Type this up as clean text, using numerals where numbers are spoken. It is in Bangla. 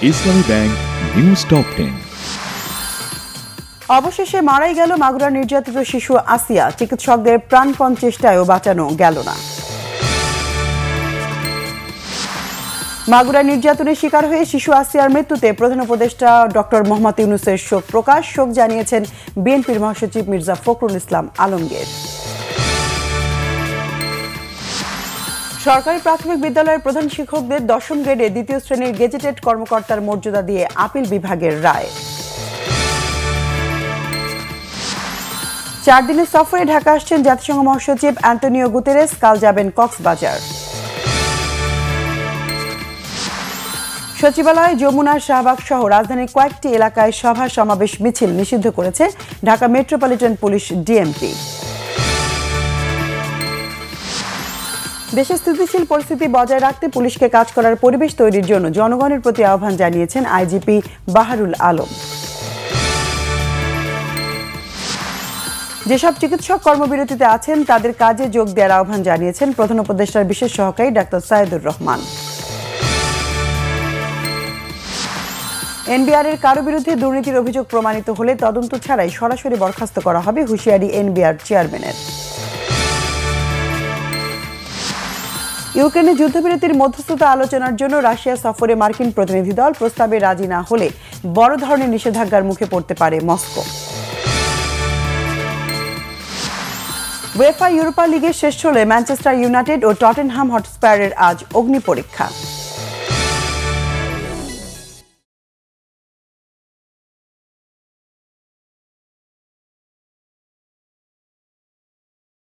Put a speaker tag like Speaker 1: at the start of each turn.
Speaker 1: ইসলামী ব্যাংক নিউজ টপ 10।
Speaker 2: অবশেষে মারাই গেল মাগুরার নির্যাতিত শিশু আসিয়া। চিকিৎসকদের প্রাণপণ চেষ্টায়ও বাঁচানো গেল না। মাগুরার নির্যাতনের শিকার হয়ে শিশু আসিয়ার মৃত্যুতে প্রধান উপদেষ্টা ডক্টর মোহাম্মদ ইউনূসের শোক প্রকাশ। শোক জানিয়েছেন বিএনপির মহাসচিব মির্জা ফখরুল ইসলাম আলমগীর। সরকারি প্রাথমিক বিদ্যালয়ের প্রধান শিক্ষকদের 10ম গ্রেডে 2য় শ্রেণীর গেজেটেড কর্মকর্তার মর্যাদা দিয়ে আপিল বিভাগের রায়। 4 দিনের সফরে ঢাকা আসছেন জাতিসংঘ মহাসচিব অ্যান্টোনিও গুতেরেস। কাল যাবেন কক্সবাজার। সচিবালয়, যমুনা, শাহবাগ সহ রাজধানীর কয়েকটি এলাকায় সভা সমাবেশ মিছিল নিষিদ্ধ করেছে ঢাকা মেট্রোপলিটন পুলিশ ডিএমপি। দেশে স্থিতিশীল পরিস্থিতি বজায় রাখতে পুলিশকে কাজ করার পরিবেশ তৈরির জন্য জনগণের প্রতি আহ্বান জানিয়েছেন আইজিপি বাহারুল আলম। যেসব চিকিৎসক কর্মবিরতিতে আছেন তাদের কাজে যোগ দেওয়ার আহ্বান জানিয়েছেন প্রধান উপদেষ্টার বিশেষ সহকারী ডাক্তার সাইদুর রহমান। এনবিআর এর কারো বিরুদ্ধে দুর্নীতির অভিযোগ প্রমাণিত হলে তদন্ত ছাড়াই সরাসরি বরখাস্ত করা হবে, হুঁশিয়ারি এনবিআর চেয়ারম্যানের। ইউক্রেনে যুদ্ধবিরতির মধ্যস্থতা আলোচনার জন্য রাশিয়া সফরে মার্কিন প্রতিনিধি দল। প্রস্তাবে রাজি না হলে বড় ধরনের নিষেধাজ্ঞার মুখে পড়তে পারে মস্কো। উয়েফা ইউরোপা লিগের শেষ ষোলোয় ম্যানচেস্টার ইউনাইটেড ও টটেনহাম হটস্পায়ারের আজ অগ্নি পরীক্ষা।